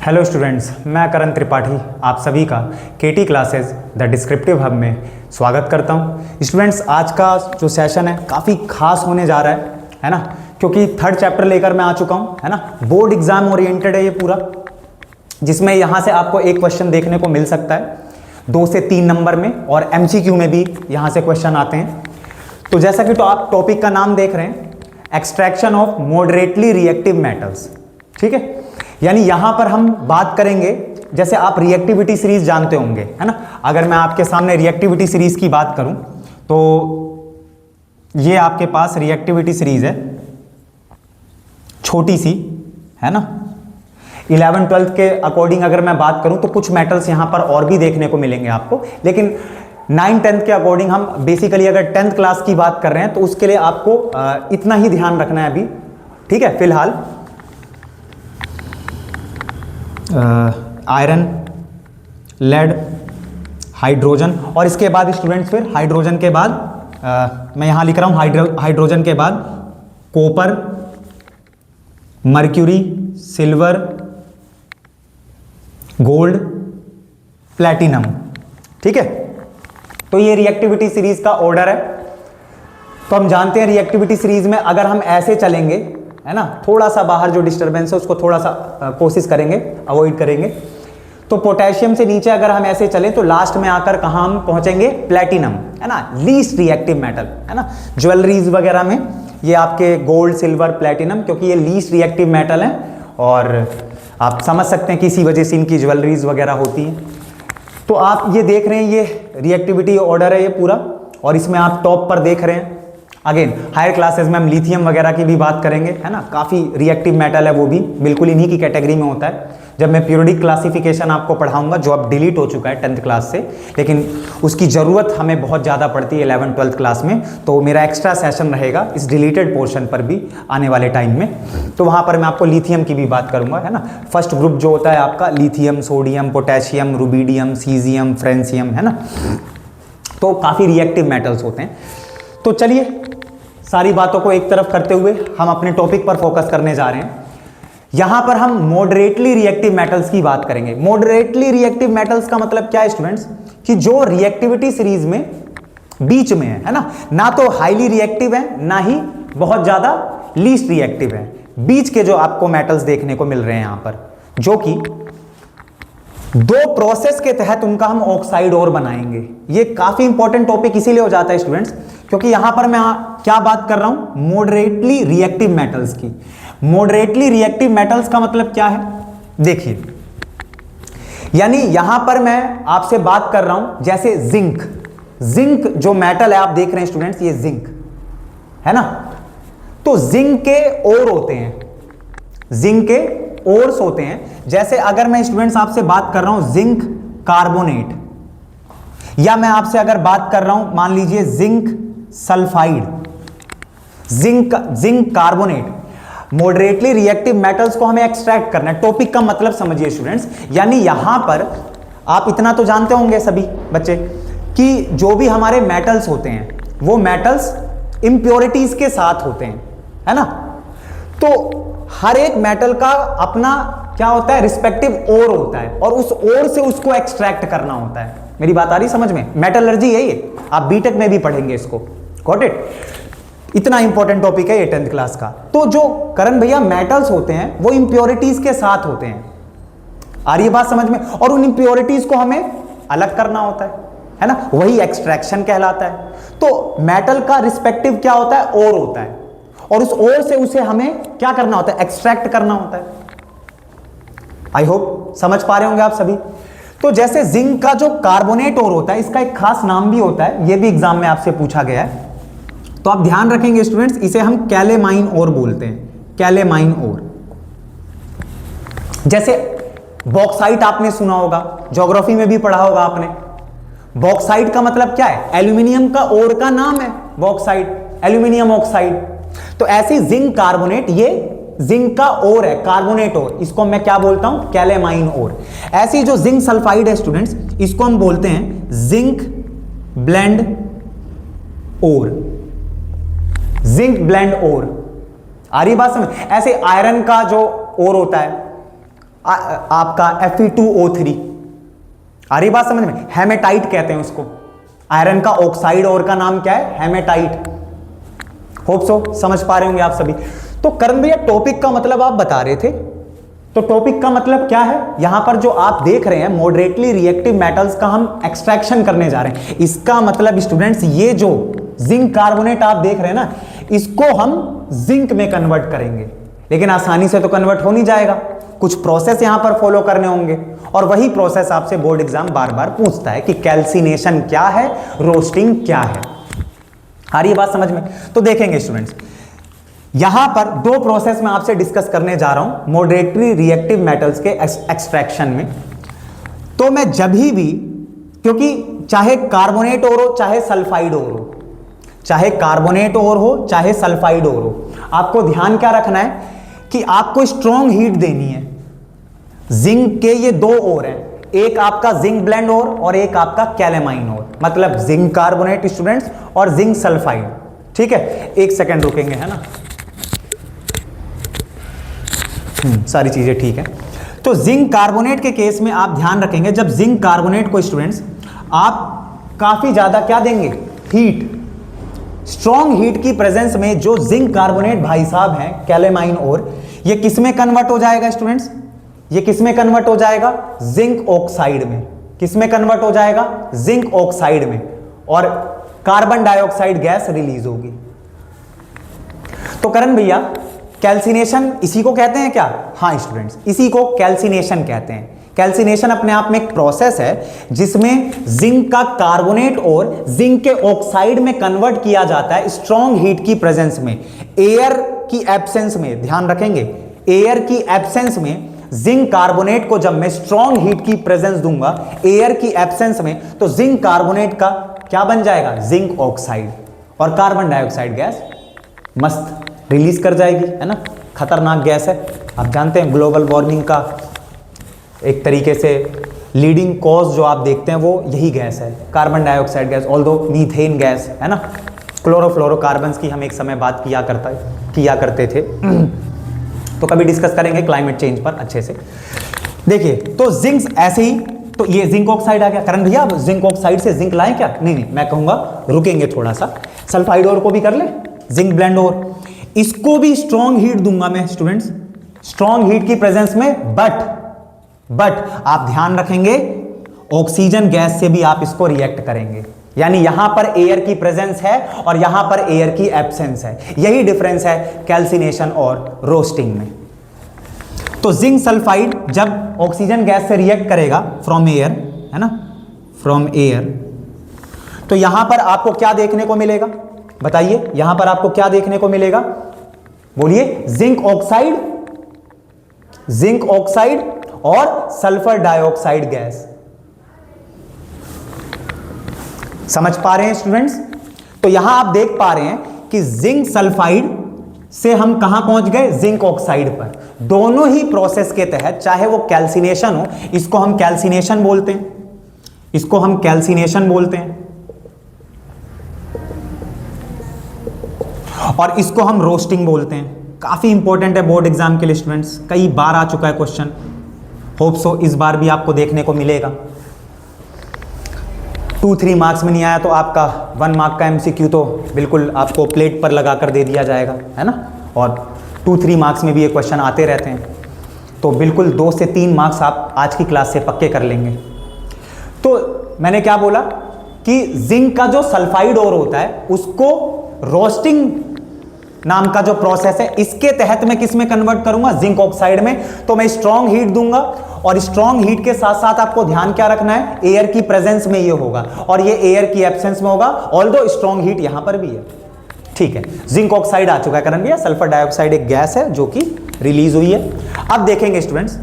Hello students, मैं करण त्रिपाठी आप सभी का केटी क्लासेस द डिस्क्रिप्टिव हब में स्वागत करता हूं। स्टूडेंट्स, आज का जो सेशन है काफ़ी खास होने जा रहा है ना, क्योंकि थर्ड चैप्टर लेकर मैं आ चुका हूं, है ना। बोर्ड एग्जाम ओरिएंटेड है ये पूरा, जिसमें यहाँ से आपको एक क्वेश्चन देखने को मिल सकता है 2 से 3 नंबर में, और MCQ में भी यहाँ से क्वेश्चन आते हैं। तो जैसा कि तो आप टॉपिक का नाम देख रहे हैं, extraction of moderately reactive metals, ठीक है। यानी यहां पर हम बात करेंगे, जैसे आप रिएक्टिविटी सीरीज जानते होंगे, है ना। अगर मैं आपके सामने रिएक्टिविटी सीरीज की बात करूं तो ये आपके पास रिएक्टिविटी सीरीज है, छोटी सी, है ना। 11-12 के अकॉर्डिंग अगर मैं बात करूं तो कुछ मेटल्स यहां पर और भी देखने को मिलेंगे आपको, लेकिन 9-10 के अकॉर्डिंग हम बेसिकली अगर 10th क्लास की बात कर रहे हैं तो उसके लिए आपको इतना ही ध्यान रखना है अभी, ठीक है। फिलहाल आयरन, लेड, हाइड्रोजन, और इसके बाद स्टूडेंट्स फिर हाइड्रोजन के बाद मैं यहां लिख रहा हूं हाइड्रोजन के बाद copper, mercury, silver, gold, platinum, ठीक है। तो ये रिएक्टिविटी सीरीज का ऑर्डर है। तो हम जानते हैं रिएक्टिविटी सीरीज में अगर हम ऐसे चलेंगे, है ना, थोड़ा सा बाहर जो डिस्टरबेंस है उसको थोड़ा सा कोशिश करेंगे, अवॉइड करेंगे। तो पोटेशियम से नीचे अगर हम ऐसे चलें तो लास्ट में आकर कहां हम पहुंचेंगे, प्लैटिनम, है ना, लीस्ट रिएक्टिव मेटल, है ना। ज्वेलरीज वगैरह में ये आपके गोल्ड, सिल्वर, प्लैटिनम, क्योंकि ये लीस्ट रिएक्टिव मेटल है, और आप समझ सकते हैं कि इसी वजह से इनकी ज्वेलरीज वगैरह होती हैं। तो आप ये देख रहे हैं, ये रिएक्टिविटी ऑर्डर है ये पूरा, और इसमें आप टॉप पर देख रहे हैं। अगेन हायर क्लासेस में हम लिथियम वगैरह की भी बात करेंगे, है ना, काफ़ी रिएक्टिव मेटल है वो भी, बिल्कुल इन्हीं की कैटेगरी में होता है। जब मैं पीरियोडिक क्लासिफिकेशन आपको पढ़ाऊंगा, जो अब डिलीट हो चुका है 10th क्लास से, लेकिन उसकी ज़रूरत हमें बहुत ज़्यादा पड़ती है 11th-12th क्लास में, तो मेरा एक्स्ट्रा सेशन रहेगा इस डिलीटेड पोर्शन पर भी आने वाले टाइम में। तो वहाँ पर मैं आपको लिथियम की भी बात करूँगा, है ना। फर्स्ट ग्रुप जो होता है आपका lithium, sodium, potassium, rubidium, caesium, francium, है ना। तो काफ़ी रिएक्टिव मेटल्स होते हैं। तो चलिए सारी बातों को एक तरफ करते हुए हम अपने टॉपिक पर फोकस करने जा रहे हैं। यहां पर हम मॉडरेटली रिएक्टिव मेटल्स की बात करेंगे। मॉडरेटली रिएक्टिव मेटल्स का मतलब क्या है स्टूडेंट्स, कि जो रिएक्टिविटी सीरीज में बीच में है ना तो हाईली रिएक्टिव है, ना ही बहुत ज्यादा लीस्ट रिएक्टिव है, बीच के जो आपको मेटल्स देखने को मिल रहे हैं यहां पर, जो कि 2 प्रोसेस के तहत उनका हम ऑक्साइड और बनाएंगे। ये काफी इंपॉर्टेंट टॉपिक इसीलिए हो जाता है स्टूडेंट्स, क्योंकि यहां पर मैं क्या बात कर रहा हूं, मॉडरेटली रिएक्टिव मेटल्स की। मॉडरेटली रिएक्टिव मेटल्स का मतलब क्या है, देखिए, यानी यहां पर मैं आपसे बात कर रहा हूं, जैसे जिंक जो मेटल है आप देख रहे हैं स्टूडेंट्स, ये जिंक है ना। तो जिंक के ओर होते हैं, जिंक के ओर्स होते हैं। जैसे अगर मैं स्टूडेंट्स आपसे बात कर रहा हूं जिंक कार्बोनेट, या मैं आपसे अगर बात कर रहा हूं मान लीजिए zinc sulphide, zinc carbonate, moderately reactive metals को हमें एक्सट्रैक्ट करना है। टॉपिक का मतलब समझिए स्टूडेंट्स, यानी यहां पर आप इतना तो जानते होंगे सभी बच्चे कि जो भी हमारे मेटल्स होते हैं वो मेटल्स इंप्योरिटीज के साथ होते हैं, है ना। तो हर एक मेटल का अपना क्या होता है, रिस्पेक्टिव ओर होता है, और उस ओर से उसको एक्सट्रैक्ट करना होता है। मेरी बात आ रही समझ में, मेटलर्जी है ये, आप बीटेक में भी पढ़ेंगे इसको, गॉट इट। इतना इंपॉर्टेंट टॉपिक है ये 10th क्लास का। तो जो करण भैया मेटल्स होते हैं वो इंप्योरिटीज के साथ होते हैं, आ रही है बात समझ में, और उन इंप्योरिटीज को हमें अलग करना होता है ना, वही एक्सट्रैक्शन कहलाता है। तो मेटल का रिस्पेक्टिव क्या होता है, ओर होता है, और उस ओर से उसे हमें क्या करना होता है, एक्सट्रैक्ट करना होता है। आई होप समझ पा रहे होंगे आप सभी। तो जैसे जिंक का जो कार्बोनेट ओर होता है, इसका एक खास नाम भी होता है, यह भी एग्जाम में आपसे पूछा गया है, तो आप ध्यान रखेंगे स्टूडेंट्स, इसे हम कैलेमाइन ओर बोलते हैं, कैलेमाइन ओर। जैसे बॉक्साइट आपने सुना होगा, ज्योग्राफी में भी पढ़ा होगा आपने। बॉक्साइट का मतलब क्या है, एल्यूमिनियम का ओर का नाम है बॉक्साइट, एल्यूमिनियम ऑक्साइड। तो ऐसी जिंक कार्बोनेट, ये जिंक का ओर है, कार्बोनेट ओर, इसको मैं क्या बोलता हूं, कैलेमाइन ओर। ऐसी जो जिंक सल्फाइड है स्टूडेंट्स, इसको हम बोलते हैं जिंक ब्लेंड ओर, जिंक ब्लेंड ओर। आ रही बात समझ। ऐसे आयरन का जो ओर होता है आपका Fe2O3। आ रही बात समझ में? हेमेटाइट कहते हैं उसको। आयरन का ऑक्साइड और का नाम क्या है? हेमेटाइट। होप सो समझ पा रहे होंगे आप सभी। तो करण भैया टॉपिक का मतलब आप बता रहे थे, तो टॉपिक का मतलब क्या है? यहां पर जो आप देख रहे हैं मॉडरेटली रिएक्टिव मेटल्स का हम एक्सट्रैक्शन करने जा रहे हैं। इसका मतलब स्टूडेंट्स ये जो जिंक कार्बोनेट आप देख रहे हैं ना, इसको हम जिंक में कन्वर्ट करेंगे, लेकिन आसानी से तो कन्वर्ट हो नहीं जाएगा, कुछ प्रोसेस यहां पर फॉलो करने होंगे। और वही प्रोसेस आपसे बोर्ड एग्जाम बार बार पूछता है कि कैल्सिनेशन क्या है, रोस्टिंग क्या है। आ रही है बात समझ में? तो देखेंगे स्टूडेंट्स, यहां पर दो प्रोसेस मैं आपसे डिस्कस करने जा रहा हूं मॉडरेटली रिएक्टिव मेटल्स के एक्सट्रैक्शन में। तो मैं जब भी, क्योंकि चाहे कार्बोनेट और हो चाहे सल्फाइड और हो, चाहे कार्बोनेट और हो चाहे सल्फाइड और हो, आपको ध्यान क्या रखना है कि आपको स्ट्रॉन्ग हीट देनी है। जिंक के ये दो और हैं, एक आपका जिंक ब्लेंड और एक आपका कैलेमाइन और, मतलब जिंक कार्बोनेट स्टूडेंट्स और जिंक सल्फाइड। ठीक है, एक सेकंड रुकेंगे, है ना? सारी चीजें ठीक है। तो जिंक कार्बोनेट के केस में आप ध्यान रखेंगे, जब जिंक कार्बोनेट को स्टूडेंट्स आप काफी ज्यादा क्या देंगे? हीट। स्ट्रॉन्ग हीट की प्रेजेंस में जो जिंक कार्बोनेट भाई साहब हैं कैलेमाइन और, ये किस में कन्वर्ट हो जाएगा स्टूडेंट्स? ये किस में कन्वर्ट हो जाएगा? जिंक ऑक्साइड में। किस में कन्वर्ट हो जाएगा? जिंक ऑक्साइड में, और कार्बन डाइऑक्साइड गैस रिलीज होगी। तो करण भैया कैल्सिनेशन इसी को कहते हैं क्या? हाँ स्टूडेंट्स, इसी को कैल्सिनेशन कहते हैं। कैल्सिनेशन अपने आप में एक प्रोसेस है जिसमें जिंक का कार्बोनेट और जिंक के ऑक्साइड में कन्वर्ट किया जाता है स्ट्रॉन्ग हीट की प्रेजेंस में। एयर की एब्सेंस में, ध्यान रखेंगे, एयर की एब्सेंस में जिंक कार्बोनेट को जब मैं स्ट्रॉन्ग हीट की प्रेजेंस दूंगा एयर की एब्सेंस में, तो जिंक कार्बोनेट का क्या बन जाएगा? जिंक ऑक्साइड, और कार्बन डाइऑक्साइड गैस मस्त रिलीज कर जाएगी, है ना? खतरनाक गैस है, आप जानते हैं ग्लोबल वार्मिंग का एक तरीके से लीडिंग कॉज जो आप देखते हैं वो यही गैस है, carbon dioxide gas, although methane gas, है ना? क्लोरोफ्लोरोकार्बन्स की हम एक समय बात किया करते थे तो कभी डिस्कस करेंगे क्लाइमेट चेंज पर अच्छे से। देखिए, तो जिंक ऐसे ही, तो ये जिंक ऑक्साइड आ गया। करण भैया जिंक ऑक्साइड से जिंक लाएं क्या? नहीं, मैं कहूंगा रुकेंगे थोड़ा सा, सल्फाइड और को भी कर ले, जिंक ब्लेंड और, इसको भी स्ट्रॉन्ग हीट दूंगा मैं स्टूडेंट्स, स्ट्रॉन्ग हीट की प्रेजेंस में, बट आप ध्यान रखेंगे ऑक्सीजन गैस से भी आप इसको रिएक्ट करेंगे, यानी यहां पर एयर की प्रेजेंस है और यहां पर एयर की एब्सेंस है। यही डिफरेंस है कैल्सिनेशन और रोस्टिंग में। तो जिंक सल्फाइड जब ऑक्सीजन गैस से रिएक्ट करेगा फ्रॉम एयर, है ना, फ्रॉम एयर, तो यहां पर आपको क्या देखने को मिलेगा? बताइए, यहां पर आपको क्या देखने को मिलेगा? बोलिए। जिंक ऑक्साइड और सल्फर डाइऑक्साइड गैस। समझ पा रहे हैं स्टूडेंट्स? तो यहां आप देख पा रहे हैं कि जिंक सल्फाइड से हम कहां पहुंच गए? जिंक ऑक्साइड पर। दोनों ही प्रोसेस के तहत, चाहे वो कैल्सिनेशन हो, इसको हम कैल्सिनेशन बोलते हैं, इसको हम कैल्सिनेशन बोलते हैं, और इसको हम रोस्टिंग बोलते हैं। काफी इंपॉर्टेंट है बोर्ड एग्जाम के लिए स्टूडेंट्स, कई बार आ चुका है क्वेश्चन, होप सो इस बार भी आपको देखने को मिलेगा। 2-3 मार्क्स में नहीं आया तो आपका 1 मार्क का एमसीक्यू तो बिल्कुल आपको प्लेट पर लगा कर दे दिया जाएगा, है ना? और 2-3 मार्क्स में भी ये क्वेश्चन आते रहते हैं, तो बिल्कुल 2 से 3 मार्क्स आप आज की क्लास से पक्के कर लेंगे। तो मैंने क्या बोला कि जिंक का जो सल्फाइड और होता है उसको रोस्टिंग नाम का जो प्रोसेस है, इसके तहत मैं किस में कन्वर्ट करूंगा? जिंक ऑक्साइड में। तो मैं स्ट्रॉन्ग हीट दूंगा, और स्ट्रॉन्ग हीट के साथ साथ आपको ध्यान क्या रखना है? एयर की प्रेजेंस में ये होगा, और ये एयर की एब्सेंस में होगा, ऑल्दो स्ट्रॉन्ग हीट यहां पर भी है। ठीक है, जिंक ऑक्साइड आ चुका है करण भैया, सल्फर डाइऑक्साइड एक गैस है जो कि रिलीज हुई है। अब देखेंगे स्टूडेंट्स,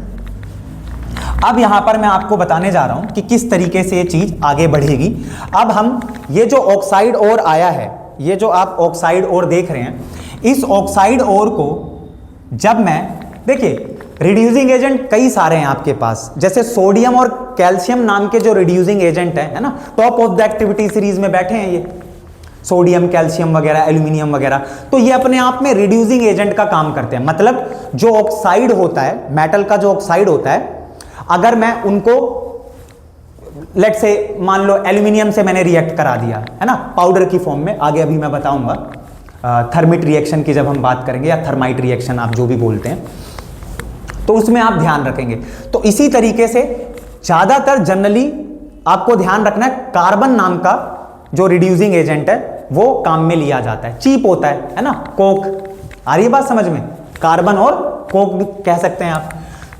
अब यहां पर मैं आपको बताने जा रहा हूं कि किस तरीके से ये चीज आगे बढ़ेगी। अब हम ये जो ऑक्साइड और आया है, ये जो आप ऑक्साइड और देख रहे हैं, इस ऑक्साइड और को जब मैं, देखिए रिड्यूसिंग एजेंट कई सारे हैं आपके पास, जैसे सोडियम और कैल्शियम नाम के जो रिड्यूसिंग एजेंट है ना, top of the activity series में बैठे हैं ये। सोडियम, कैल्शियम वगैरह, एल्यूमिनियम वगैरह, तो ये अपने आप में रिड्यूसिंग एजेंट का काम करते हैं। मतलब जो ऑक्साइड होता है, मेटल का जो ऑक्साइड होता है, अगर मैं उनको लेट से मान लो एल्यूमिनियम से मैंने रिएक्ट करा दिया है ना, पाउडर की फॉर्म में, आगे अभी मैं बताऊंगा थर्मिट रिएक्शन की जब हम बात करेंगे, या थर्माइट रिएक्शन आप जो भी बोलते हैं, तो उसमें आप ध्यान रखेंगे। तो इसी तरीके से ज्यादातर जनरली आपको ध्यान रखना है, कार्बन नाम का जो रिड्यूसिंग एजेंट है वो काम में लिया जाता है, चीप होता है ना। कोक, आ रही है बात समझ में, कार्बन और कोक भी कह सकते हैं आप।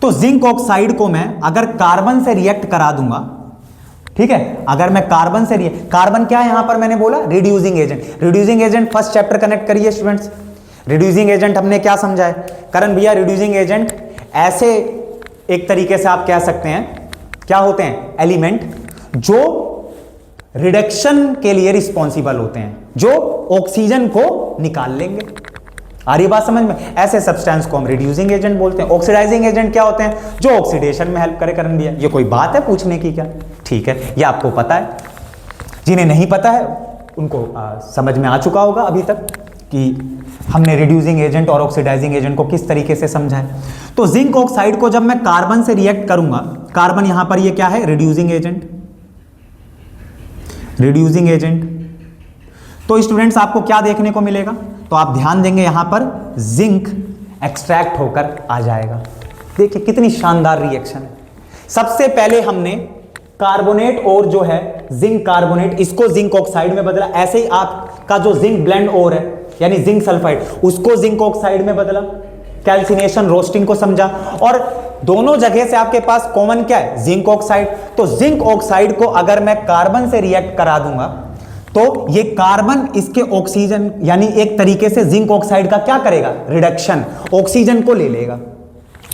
तो जिंक ऑक्साइड को मैं अगर कार्बन से रिएक्ट करा दूंगा, ठीक है, अगर मैं कार्बन से कार्बन क्या है यहां पर मैंने बोला, reducing agent. Reducing agent first chapter connect करिए स्टूडेंट्स। रिड्यूसिंग एजेंट हमने क्या समझा है करण भैया? रिड्यूसिंग एजेंट ऐसे एक तरीके से आप कह सकते हैं क्या होते हैं, एलिमेंट जो रिडक्शन के लिए रिस्पॉन्सिबल होते हैं, जो ऑक्सीजन को निकाल लेंगे। आ रही बात समझ में? ऐसे सब्सटेंस को हम रिड्यूसिंग एजेंट बोलते हैं। ऑक्सीडाइजिंग एजेंट क्या होते हैं? जो ऑक्सीडेशन में हेल्प करे। करण भैया ये कोई बात है पूछने की क्या? ठीक है, ये आपको पता है। जिन्हें नहीं पता है उनको समझ में आ चुका होगा अभी तक कि हमने रिड्यूसिंग एजेंट और ऑक्सीडाइजिंग एजेंट को किस तरीके से समझा है। तो जिंक ऑक्साइड को जब मैं कार्बन से रिएक्ट करूंगा, कार्बन यहां पर ये क्या है, रिड्यूसिंग एजेंट, रिड्यूसिंग एजेंट। तो स्टूडेंट्स आपको क्या देखने को मिलेगा? तो आप ध्यान देंगे यहां पर जिंक एक्सट्रैक्ट होकर आ जाएगा। देखिए कितनी शानदार रिएक्शन है। सबसे पहले हमने कार्बोनेट और जो है जिंक कार्बोनेट, इसको जिंक ऑक्साइड में बदला। ऐसे ही आपका जो जिंक ब्लेंड और है यानी जिंक सल्फाइड, उसको जिंक ऑक्साइड में बदला। कैल्सिनेशन रोस्टिंग को समझा, और दोनों जगह से आपके पास कॉमन क्या है, जिंक ऑक्साइड। तो जिंक ऑक्साइड को अगर मैं कार्बन से रिएक्ट करा दूंगा तो ये कार्बन इसके ऑक्सीजन यानी एक तरीके से जिंक ऑक्साइड का क्या करेगा, रिडक्शन, ऑक्सीजन को ले लेगा,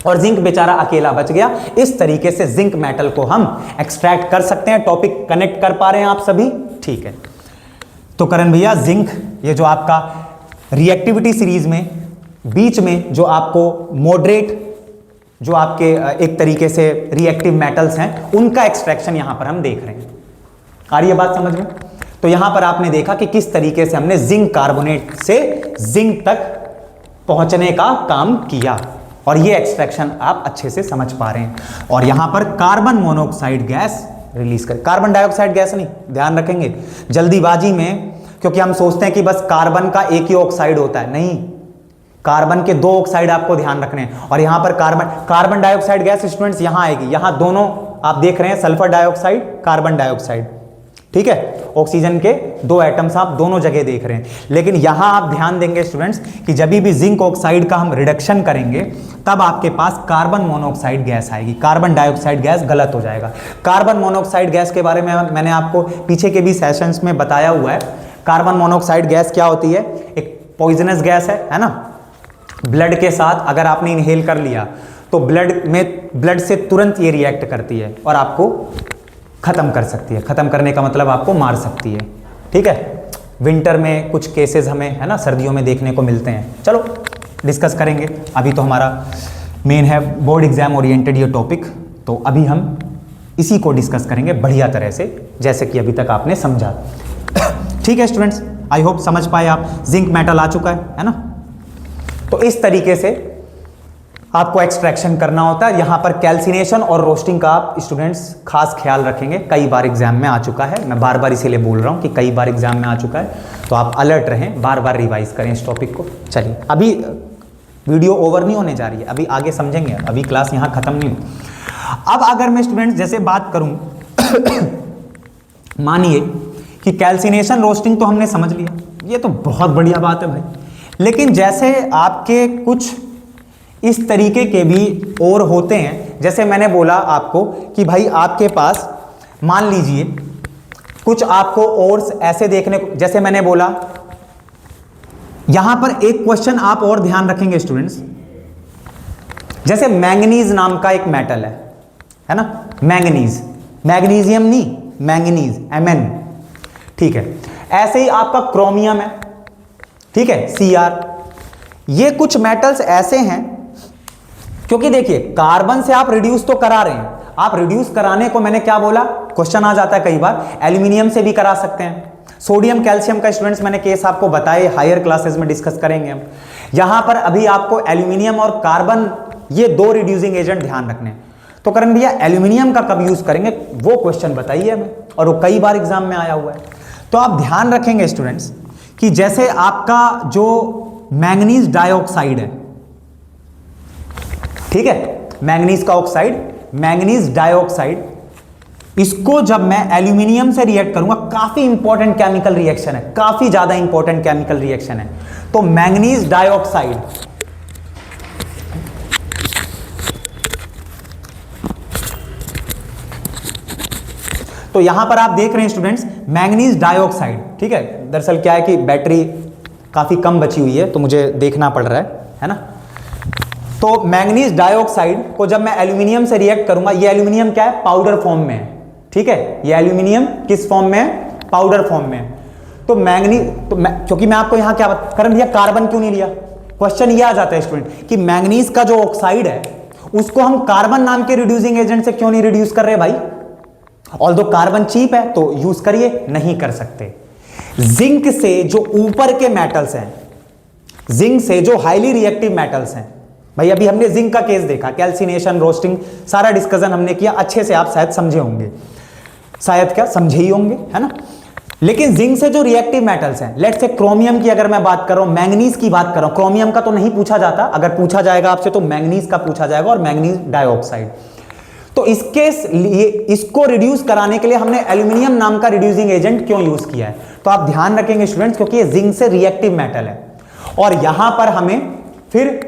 और जिंक बेचारा अकेला बच गया। इस तरीके से जिंक मेटल को हम एक्सट्रैक्ट कर सकते हैं। टॉपिक कनेक्ट कर पा रहे हैं आप सभी? ठीक है। तो करण भैया जिंक, ये जो आपका रिएक्टिविटी सीरीज में बीच में जो आपको मॉडरेट जो आपके एक तरीके से रिएक्टिव मेटल्स हैं उनका एक्सट्रैक्शन यहां पर हम देख रहे हैं। आ रही है बात समझ में? तो यहां पर आपने देखा कि किस तरीके से हमने जिंक कार्बोनेट से जिंक तक पहुंचने का काम किया, और ये एक्सट्रैक्शन आप अच्छे से समझ पा रहे हैं। और यहां पर कार्बन मोनोऑक्साइड गैस रिलीज कर, कार्बन डाइऑक्साइड गैस नहीं, ध्यान रखेंगे जल्दीबाजी में, क्योंकि हम सोचते हैं कि बस कार्बन का एक ही ऑक्साइड होता है, नहीं, कार्बन के दो ऑक्साइड आपको ध्यान रखने हैं। और यहां पर कार्बन डाइऑक्साइड गैस स्टूडेंट्स यहां आएगी, यहां दोनों आप देख रहे हैं, सल्फर डाइऑक्साइड, कार्बन डाइऑक्साइड, ठीक है, ऑक्सीजन के दो एटम्स आप दोनों जगह देख रहे हैं। लेकिन यहां आप ध्यान देंगे स्टूडेंट्स कि जब भी जिंक ऑक्साइड का हम रिडक्शन करेंगे तब आपके पास कार्बन मोनोऑक्साइड गैस आएगी, कार्बन डाइऑक्साइड गैस गलत हो जाएगा। कार्बन मोनोऑक्साइड गैस के बारे में मैंने आपको पीछे के भी सेशंस में बताया हुआ है। कार्बन मोनोऑक्साइड गैस क्या होती है? एक पॉइजनस गैस है ना। ब्लड के साथ अगर आपने इनहेल कर लिया तो ब्लड से तुरंत ये रिएक्ट करती है और आपको खत्म कर सकती है। खत्म करने का मतलब आपको मार सकती है, ठीक है। विंटर में कुछ केसेस हमें है ना, सर्दियों में देखने को मिलते हैं। चलो डिस्कस करेंगे, अभी तो हमारा मेन है बोर्ड एग्जाम ओरिएंटेड ये टॉपिक, तो अभी हम इसी को डिस्कस करेंगे बढ़िया तरह से, जैसे कि अभी तक आपने समझा। ठीक है स्टूडेंट्स, आई होप समझ पाए आप। जिंक मेटल आ चुका है ना। तो इस तरीके से आपको एक्सट्रैक्शन करना होता है। यहां पर कैल्सिनेशन और रोस्टिंग का आप स्टूडेंट्स खास ख्याल रखेंगे, कई बार एग्जाम में आ चुका है। मैं बार बार इसीलिए बोल रहा हूं कि कई बार एग्जाम में आ चुका है, तो आप अलर्ट रहें, बार बार रिवाइज करें इस टॉपिक को। चलिए, अभी वीडियो ओवर नहीं होने जा रही है, अभी आगे समझेंगे, अभी क्लास यहां खत्म नहीं हुई। अब अगर मैं स्टूडेंट्स जैसे बात करूं मानिए कि कैल्सिनेशन रोस्टिंग तो हमने समझ लिया, ये तो बहुत बढ़िया बात है भाई। लेकिन जैसे आपके कुछ इस तरीके के भी और होते हैं, जैसे मैंने बोला आपको कि भाई आपके पास मान लीजिए कुछ आपको और ऐसे देखने को, जैसे मैंने बोला यहां पर एक क्वेश्चन आप और ध्यान रखेंगे स्टूडेंट्स, जैसे मैंगनीज नाम का एक मेटल है ना, मैंगनीज, मैग्नीशियम नहीं, मैंगनीज, Mn, ठीक है। ऐसे ही आपका क्रोमियम है, ठीक है, Cr। ये कुछ मेटल्स ऐसे हैं, क्योंकि देखिए कार्बन से आप रिड्यूस तो करा रहे हैं, आप रिड्यूस कराने को मैंने क्या बोला, क्वेश्चन आ जाता है कई बार, एल्यूमिनियम से भी करा सकते हैं, सोडियम कैल्शियम का स्टूडेंट्स मैंने केस आपको बताए, हायर क्लासेस में डिस्कस करेंगे हम। यहां पर अभी आपको एल्यूमिनियम और कार्बन, ये दो रिड्यूसिंग एजेंट ध्यान रखने। तो करण भैया एल्यूमिनियम का कब यूज करेंगे, वो क्वेश्चन बताइए हमें, और वो कई बार एग्जाम में आया हुआ है। तो आप ध्यान रखेंगे स्टूडेंट्स कि जैसे आपका जो मैंगनीज डाइऑक्साइड है, ठीक है, मैंगनीज का ऑक्साइड, मैंगनीज डाइऑक्साइड, इसको जब मैं एल्यूमिनियम से रिएक्ट करूंगा, काफी इंपॉर्टेंट केमिकल रिएक्शन है, काफी ज्यादा इंपॉर्टेंट केमिकल रिएक्शन है। तो मैंगनीज डाइऑक्साइड, तो यहां पर आप देख रहे हैं स्टूडेंट्स मैंगनीज डाइऑक्साइड, ठीक है। दरअसल क्या है कि बैटरी काफी कम बची हुई है तो मुझे देखना पड़ रहा है ना। तो मैंगनीज डाइऑक्साइड को जब मैं एल्यूमिनियम से रिएक्ट करूंगा, ये एल्यूमिनियम क्या है, पाउडर फॉर्म में है, ठीक है। ये एल्यूमिनियम किस फॉर्म में है, पाउडर फॉर्म में है। तो मैंगनीज, तो क्योंकि मैं आपको यहां क्या करण भैया कार्बन क्यों नहीं लिया, क्वेश्चन ये आ जाता है स्टूडेंट कि मैंगनीज का जो ऑक्साइड है उसको हम कार्बन नाम के रिड्यूसिंग एजेंट से क्यों नहीं रिड्यूस कर रहे भाई। ऑल्दो कार्बन चीप है तो यूज करिए, नहीं कर सकते। जिंक से जो ऊपर के मेटल्स हैं, जिंक से जो हाईली रिएक्टिव मेटल्स हैं, भाई अभी हमने जिंक का केस देखा, कैल्सिनेशन, रोस्टिंग, सारा डिस्कशन हमने किया, अच्छे से आप शायद समझे होंगे, शायद क्या समझे ही होंगे, है ना। लेकिन जिंक से जो रिएक्टिव मेटल्स हैं, लेट्स से क्रोमियम की अगर मैं बात कर रहा हूं, मैंगनीज की बात कर रहा हूं, क्रोमियम का तो नहीं पूछा जाता, अगर पूछा जाएगा आपसे तो मैंगनीज का पूछा जाएगा, और मैंगनीज डाइऑक्साइड। तो इसके लिए, इसको रिड्यूस कराने के लिए हमने एल्यूमिनियम नाम का रिड्यूसिंग एजेंट क्यों यूज किया है। तो आप ध्यान रखेंगे स्टूडेंट्स, क्योंकि ये जिंक से रिएक्टिव मेटल है, और यहां पर हमें फिर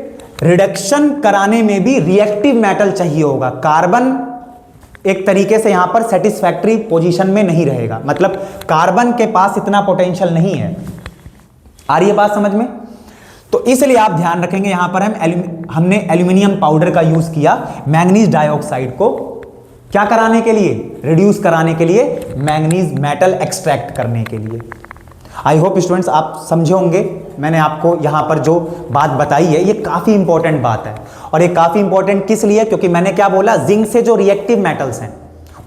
रिडक्शन कराने में भी रिएक्टिव मेटल चाहिए होगा। कार्बन एक तरीके से यहां पर सेटिस्फैक्टरी पोजीशन में नहीं रहेगा, मतलब कार्बन के पास इतना पोटेंशियल नहीं है। आ रही है बात समझ में। तो इसलिए आप ध्यान रखेंगे यहां पर हमने एल्यूमिनियम पाउडर का यूज किया मैंगनीज डाइऑक्साइड को क्या कराने के लिए, रिड्यूस कराने के लिए, मैंगनीज मेटल एक्सट्रैक्ट करने के लिए। आई होप स्टूडेंट्स आप समझे होंगे, मैंने आपको यहां पर जो बात बताई है ये काफी इंपॉर्टेंट बात है। और ये काफी इंपॉर्टेंट किस लिए, क्योंकि मैंने क्या बोला, जिंक से जो रिएक्टिव मेटल्स हैं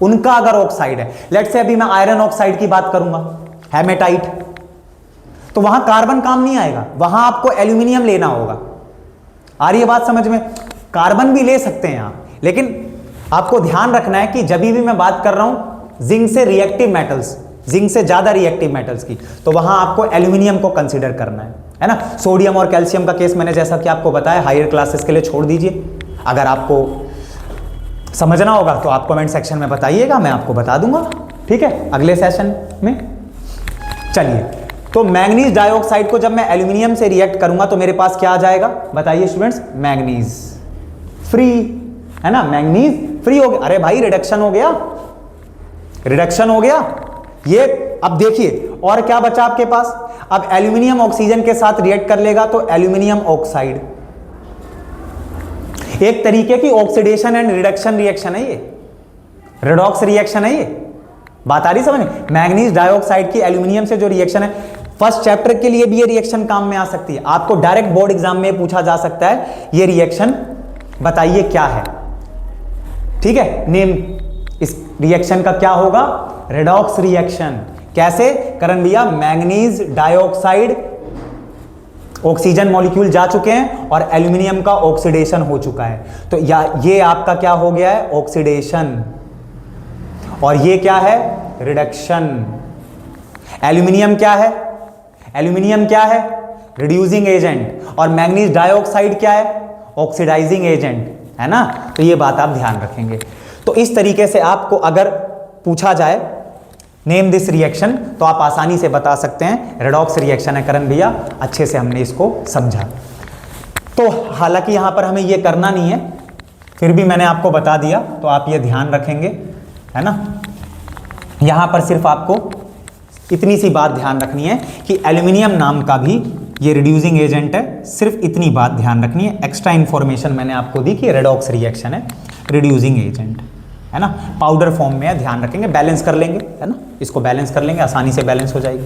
उनका अगर ऑक्साइड है, लेट्स से अभी मैं आयरन ऑक्साइड की बात करूंगा, हेमेटाइट, तो वहां कार्बन काम नहीं आएगा, वहां आपको एल्यूमिनियम लेना होगा। आ रही है बात समझ में। कार्बन भी ले सकते हैं आप, लेकिन आपको ध्यान रखना है कि जब भी मैं बात कर रहा हूं जिंक से रिएक्टिव मेटल्स, जिंक से ज्यादा रिएक्टिव मेटल्स की, तो वहां आपको एल्यूमिनियम को कंसीडर करना है ना। सोडियम और कैल्शियम का केस मैंने जैसा कि आपको बताया हायर क्लासेस के लिए छोड़ दीजिए, अगर आपको समझना होगा तो आप कमेंट सेक्शन में बताइएगा, मैं आपको बता दूंगा, ठीक है, अगले सेशन में। चलिए, तो मैंगनीज डाइऑक्साइड को जब मैं एल्यूमिनियम से रिएक्ट करूंगा तो मेरे पास क्या आ जाएगा, बताइए स्टूडेंट्स, मैंगनीज फ्री, है ना, मैंगनीज फ्री हो गया। अरे भाई रिडक्शन हो गया, रिडक्शन हो गया। ये अब देखिए और क्या बचा आपके पास, अब एल्यूमिनियम ऑक्सीजन के साथ रिएक्ट कर लेगा तो एल्यूमिनियम ऑक्साइड, एक तरीके की ऑक्सीडेशन एंड रिडक्शन रिएक्शन है ये, रिडॉक्स रिएक्शन है ये। बात आ रही समझ में। मैंगनीज डाइऑक्साइड की एल्यूमिनियम से जो रिएक्शन है, फर्स्ट चैप्टर के लिए भी ये रिएक्शन काम में आ सकती है, आपको डायरेक्ट बोर्ड एग्जाम में पूछा जा सकता है ये रिएक्शन बताइए क्या है, ठीक है, नेम इस रिएक्शन का क्या होगा, रेडॉक्स रिएक्शन। कैसे करण भैया, मैंगनीज डाइऑक्साइड, ऑक्सीजन मॉलिक्यूल जा चुके हैं और एल्यूमिनियम का ऑक्सीडेशन हो चुका है, तो ये आपका क्या हो गया है, ऑक्सीडेशन, और ये क्या है, रिडक्शन। एल्यूमिनियम क्या है, एल्यूमिनियम क्या है, रिड्यूसिंग एजेंट, और मैंगनीज डाइऑक्साइड क्या है, ऑक्सीडाइजिंग एजेंट, है ना। तो ये बात आप ध्यान रखेंगे। तो इस तरीके से आपको अगर पूछा जाए नेम दिस रिएक्शन तो आप आसानी से बता सकते हैं रेडॉक्स रिएक्शन है करण भैया, अच्छे से हमने इसको समझा। तो हालांकि यहां पर हमें ये करना नहीं है, फिर भी मैंने आपको बता दिया, तो आप ये ध्यान रखेंगे, है ना। यहां पर सिर्फ आपको इतनी सी बात ध्यान रखनी है कि एल्यूमिनियम नाम का भी ये रिड्यूसिंग एजेंट है, सिर्फ इतनी बात ध्यान रखनी है। एक्स्ट्रा इंफॉर्मेशन मैंने आपको दी कि रेडॉक्स रिएक्शन है, रिड्यूसिंग एजेंट, है ना, पाउडर फॉर्म में है, ध्यान रखेंगे, बैलेंस कर लेंगे, है ना, इसको बैलेंस कर लेंगे, आसानी से बैलेंस हो जाएगी।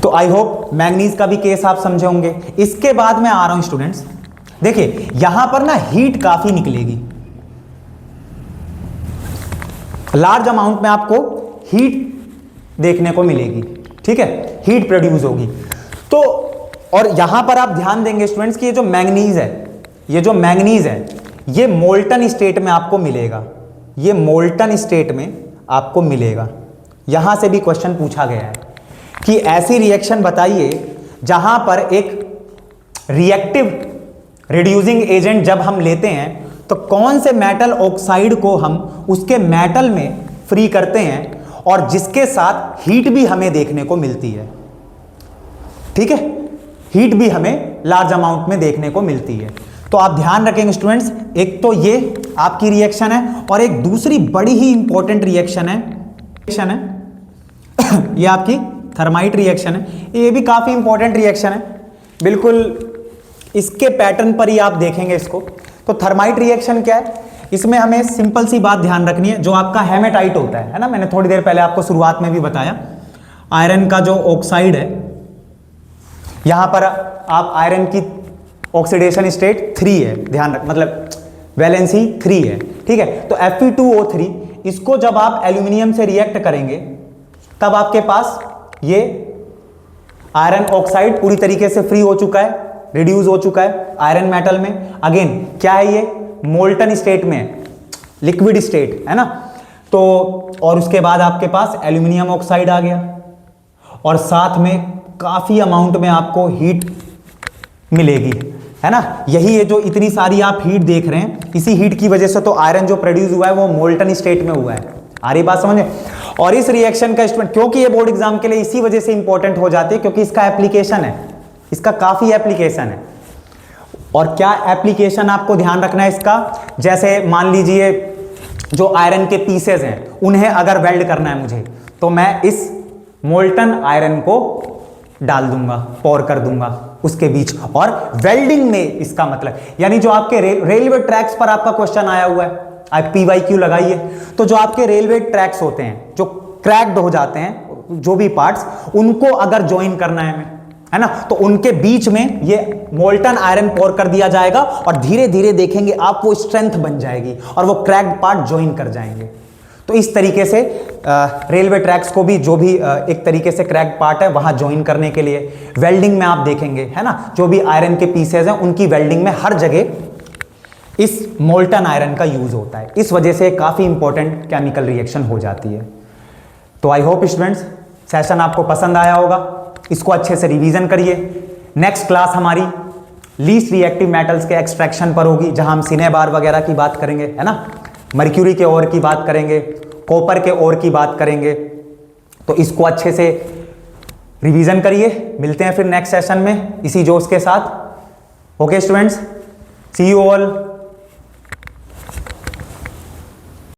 तो आई होप मैंगनीज का भी केस आप समझे होंगे। इसके बाद मैं आ रहा हूं स्टूडेंट्स, देखिए यहां पर ना हीट काफी निकलेगी, लार्ज अमाउंट में आपको हीट देखने को मिलेगी, ठीक है, हीट प्रोड्यूस होगी। तो और यहां पर आप ध्यान देंगे स्टूडेंट्स कि ये जो मैंगनीज है, ये जो मैंगनीज है, ये मोल्टन स्टेट में आपको मिलेगा, ये मोल्टन स्टेट में आपको मिलेगा। यहां से भी क्वेश्चन पूछा गया है कि ऐसी रिएक्शन बताइए जहां पर एक रिएक्टिव रिड्यूसिंग एजेंट जब हम लेते हैं तो कौन से मेटल ऑक्साइड को हम उसके मेटल में फ्री करते हैं और जिसके साथ हीट भी हमें देखने को मिलती है, ठीक है, हीट भी हमें लार्ज अमाउंट में देखने को मिलती है। तो आप ध्यान रखेंगे स्टूडेंट्स, एक तो ये आपकी रिएक्शन है और एक दूसरी बड़ी ही इंपॉर्टेंट रिएक्शन है ये आपकी थर्माइट रिएक्शन है। ये भी काफी इंपॉर्टेंट रिएक्शन है, बिल्कुल इसके पैटर्न पर ही आप देखेंगे इसको। तो थर्माइट रिएक्शन क्या है, इसमें हमें सिंपल सी बात ध्यान रखनी है, जो आपका हेमेटाइट होता है ना, मैंने थोड़ी देर पहले आपको शुरुआत में भी बताया, आयरन का जो ऑक्साइड है, यहां पर आप आयरन की ऑक्सीडेशन स्टेट 3 है, ध्यान रख, मतलब वैलेंसी 3 है, ठीक है। तो Fe2O3 इसको जब आप एल्यूमिनियम से रिएक्ट करेंगे तब आपके पास ये आयरन ऑक्साइड पूरी तरीके से फ्री हो चुका है, रिड्यूस हो चुका है आयरन मेटल में। अगेन क्या है, ये मोल्टन स्टेट में, लिक्विड स्टेट है ना। तो और उसके बाद आपके पास एल्यूमिनियम ऑक्साइड आ गया और साथ में काफी अमाउंट में आपको हीट मिलेगी, है ना। यही है जो इतनी सारी आप हीट देख रहे हैं, इसी हीट की वजह से तो आयरन जो प्रोड्यूस हुआ है वो मोल्टन स्टेट में हुआ है। आ रही बात समझे। और इस रिएक्शन का स्टूडेंट, क्योंकि ये बोर्ड एग्जाम के लिए इसी वजह से इंपॉर्टेंट हो जाती है क्योंकि इसका एप्लीकेशन है, इसका काफी एप्लीकेशन है। और क्या एप्लीकेशन आपको ध्यान रखना है इसका, जैसे मान लीजिए जो आयरन के पीसेस हैं उन्हें अगर वेल्ड करना है मुझे, तो मैं इस मोल्टन आयरन को डाल दूंगा, पोर कर दूंगा उसके बीच, और वेल्डिंग में इसका मतलब, यानी जो आपके रेलवे ट्रैक्स पर आपका क्वेश्चन आया हुआ है, आप PYQ लगाइए, तो जो आपके रेलवे ट्रैक्स होते हैं जो क्रैक्ड हो जाते हैं, जो भी पार्ट्स, उनको अगर ज्वाइन करना है हमें, है ना, तो उनके बीच में ये मोल्टन आयरन पोर कर दिया जाएगा और धीरे धीरे देखेंगे आप वो स्ट्रेंथ बन जाएगी और वो क्रैक्ड पार्ट ज्वाइन कर जाएंगे। तो इस तरीके से रेलवे ट्रैक्स को भी जो भी एक तरीके से क्रैक्ड पार्ट है वहां ज्वाइन करने के लिए वेल्डिंग में आप देखेंगे, है ना, जो भी आयरन के पीसेज हैं उनकी वेल्डिंग में हर जगह इस मोल्टन आयरन का यूज होता है। इस वजह से काफी इंपॉर्टेंट केमिकल रिएक्शन हो जाती है। तो आई होप स्टूडेंट्स सेशन आपको पसंद आया होगा, इसको अच्छे से रिवीजन करिए। नेक्स्ट क्लास हमारी लीस्ट रिएक्टिव मेटल्स के एक्सट्रैक्शन पर होगी, जहां हम सिनेबार वगैरह की बात करेंगे, है ना, मर्क्यूरी के ओर की बात करेंगे, कॉपर के ओर की बात करेंगे। तो इसको अच्छे से रिवीजन करिए। मिलते हैं फिर नेक्स्ट सेशन में इसी जोश के साथ। Okay students, see you all.